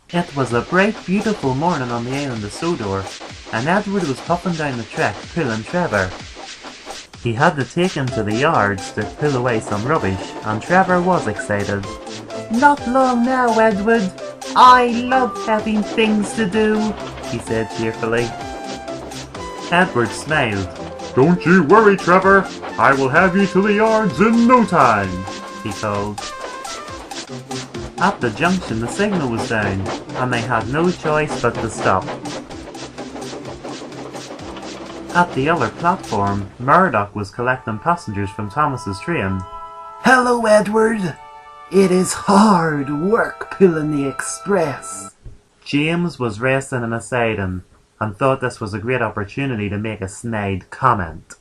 It was a bright, beautiful morning on the island of Sodor, and Edward was hopping down the track pulling Trevor. He had to take him to the yards to pull away some rubbish, and Trevor was excited. "Not long now, Edward. I love having things to do," he said cheerfully. Edward smiled. "Don't you worry, Trevor. I will have you to the yards in no time," he called. At the junction the signal was down, and they had no choice but to stop. At the other platform, Murdoch was collecting passengers from Thomas's train. "Hello, Edward. It is hard work pulling the express." James was racing in a siding, and thought this was a great opportunity to make a snide comment.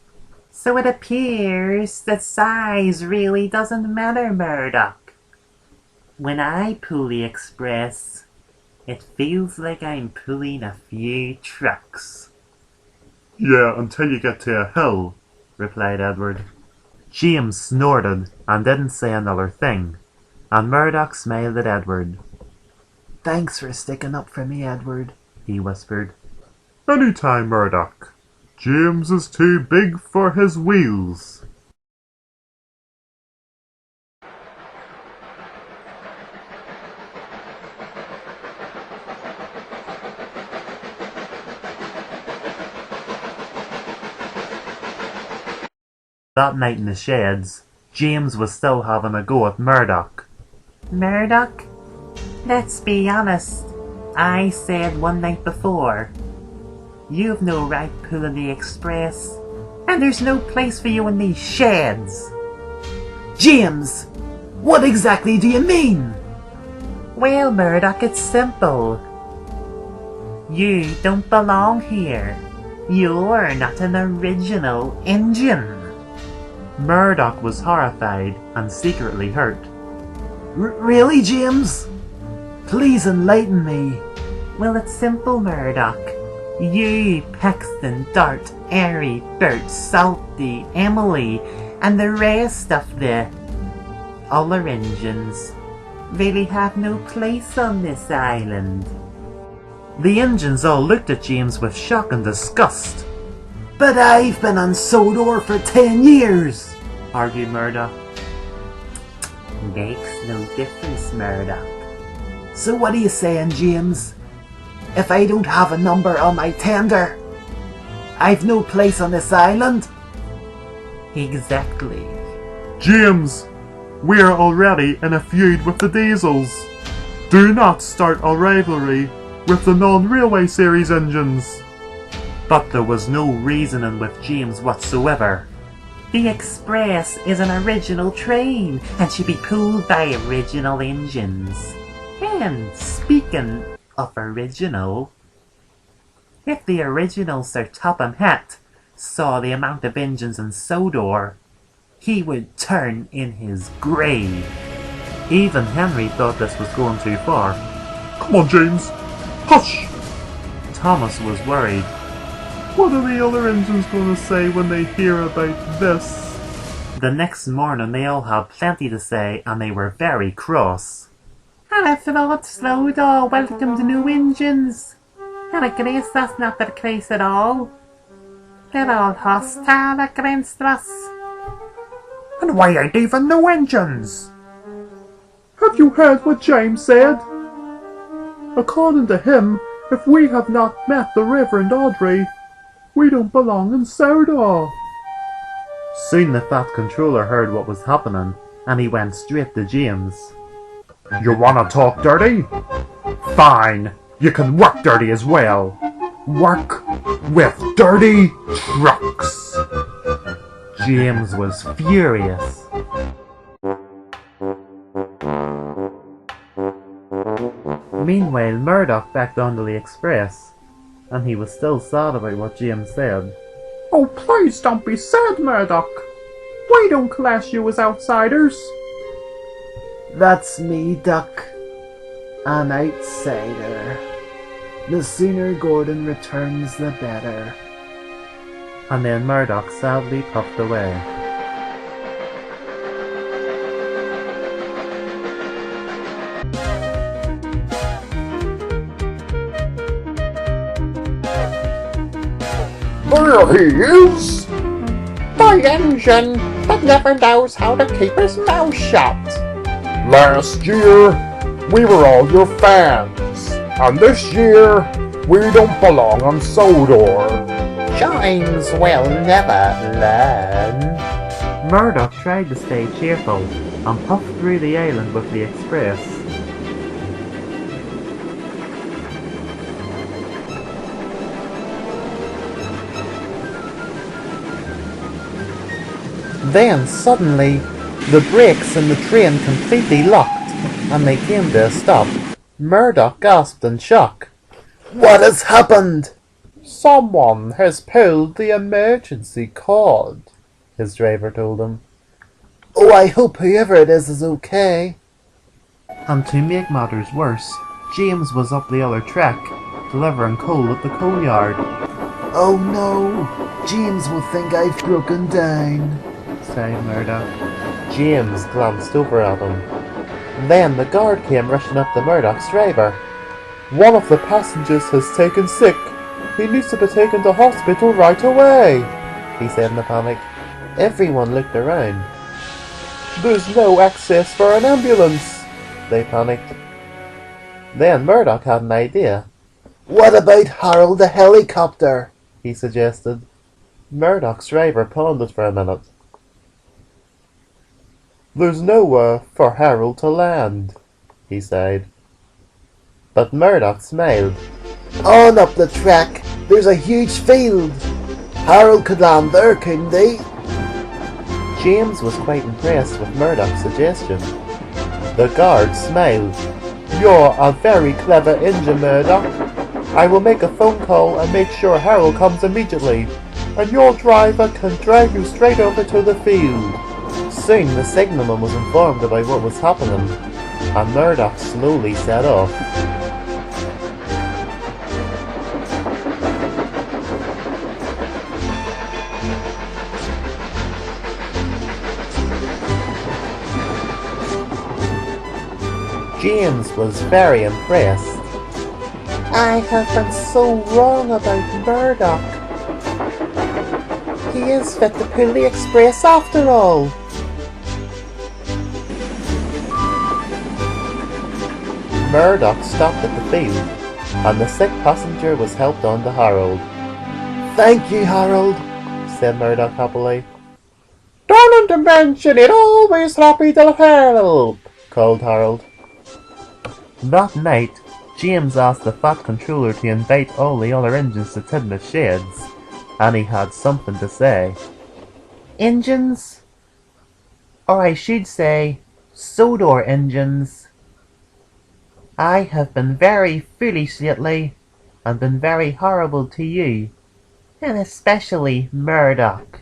"So it appears that size really doesn't matter, Murdoch. When I pull the express, it feels like I'm pulling a few trucks." "Yeah, until you get to a hill," replied Edward. James snorted and didn't say another thing, and Murdoch smiled at Edward. "Thanks for sticking up for me, Edward," he whispered. "Anytime, Murdoch. James is too big for his wheels." That night in the sheds, James was still having a go at Murdoch. "Murdoch, let's be honest. I said one night before, you've no right pulling the express, and there's no place for you in these sheds." "James, what exactly do you mean?" "Well, Murdoch, it's simple. You don't belong here. You're not an original engine." Murdoch was horrified and secretly hurt. Really, James? Please enlighten me." "Well, it's simple, Murdoch. You, Paxton, Dart, Airy, Bert, Salty, Emily, and the rest of the other engines really have no place on this island." The engines all looked at James with shock and disgust. "But I've been on Sodor for 10 years, argued Murdoch. "Makes no difference, Murdoch." "So what are you saying, James? If I don't have a number on my tender, I've no place on this island?" "Exactly." "James, we're already in a feud with the Diesels. Do not start a rivalry with the non-railway series engines." But there was no reasoning with James whatsoever. The Express is an original train and should be pulled by original engines. And speaking of original, if the original Sir Topham Hatt saw the amount of engines in Sodor, he would turn in his grave. Even Henry thought this was going too far. "Come on, James, hush!" Thomas was worried. "What are the other engines going to say when they hear about this?" The next morning they all had plenty to say, and they were very cross. "And I thought Sodor welcomed new engines. And I guess that's not the case at all. They're all hostile against us." "And why ain't even new engines?" "Have you heard what James said? According to him, if we have not met the Reverend Audrey, we don't belong in Sodor." Soon the fat controller heard what was happening, and he went straight to James. "You wanna talk dirty? Fine, you can work dirty as well. Work with dirty trucks." James was furious. Meanwhile, Murdoch backed onto the express. and he was still sad about what James said. Oh, please don't be sad, Murdoch. We don't class you as outsiders. That's me, Duck. An outsider. The sooner Gordon returns, the better. And then Murdoch sadly puffed away. There he is! The engine that never knows how to keep his mouth shut. Last year, we were all your fans, and this year, we don't belong on Sodor. James will never learn. Murdoch tried to stay cheerful and puffed through the island with the express. Then suddenly, the brakes in the train completely locked, and they came to a stop. Murdoch gasped in shock. What has happened? Someone has pulled the emergency cord, his driver told him. Oh, I hope whoever it is okay. And to make matters worse, James was up the other track, delivering coal at the coal yard. Oh no, James will think I've broken down, sighed Murdoch. James glanced over at him. Then the guard came rushing up to Murdoch's driver. One of the passengers has taken sick. He needs to be taken to hospital right away, he said in a panic. Everyone looked around. There's no access for an ambulance, they panicked. Then Murdoch had an idea. What about Harold the helicopter? He suggested. Murdoch's driver pondered for a minute. There's nowhere for Harold to land, he sighed. But Murdoch smiled. On up the track, there's a huge field. Harold could land there, couldn't he? James was quite impressed with Murdoch's suggestion. The guard smiled. You're a very clever engine, Murdoch. I will make a phone call and make sure Harold comes immediately, and your driver can drive you straight over to the field. Soon the signalman was informed about what was happening, and Murdoch slowly set off. James was very impressed. I have been so wrong about Murdoch. He is fit to pull the express after all. Murdoch stopped at the field, and the sick passenger was helped on to Harold. Thank you, Harold, said Murdoch happily. Don't mention it, always happy to help, called Harold. That night, James asked the Fat Controller to invite all the other engines to Tidmouth Sheds, and he had something to say. Engines? Or I should say, Sodor engines. I have been very foolish lately, and been very horrible to you, and especially Murdoch.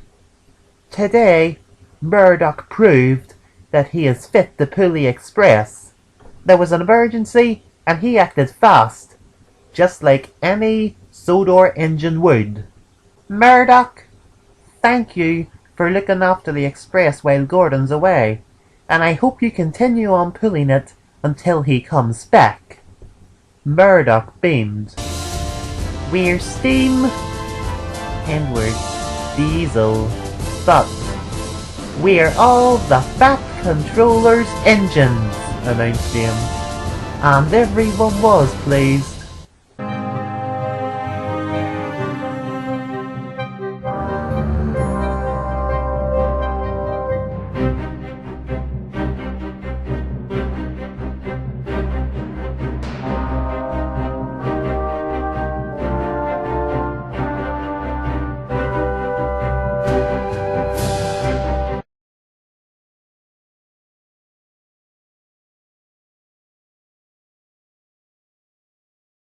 Today, Murdoch proved that he is fit to pull the express. There was an emergency, and he acted fast, just like any Sodor engine would. Murdoch, thank you for looking after the express while Gordon's away, and I hope you continue on pulling it until he comes back. Murdoch beamed. We're steam, and we're diesel, but we're all the Fat Controller's engines, announced James. And everyone was pleased.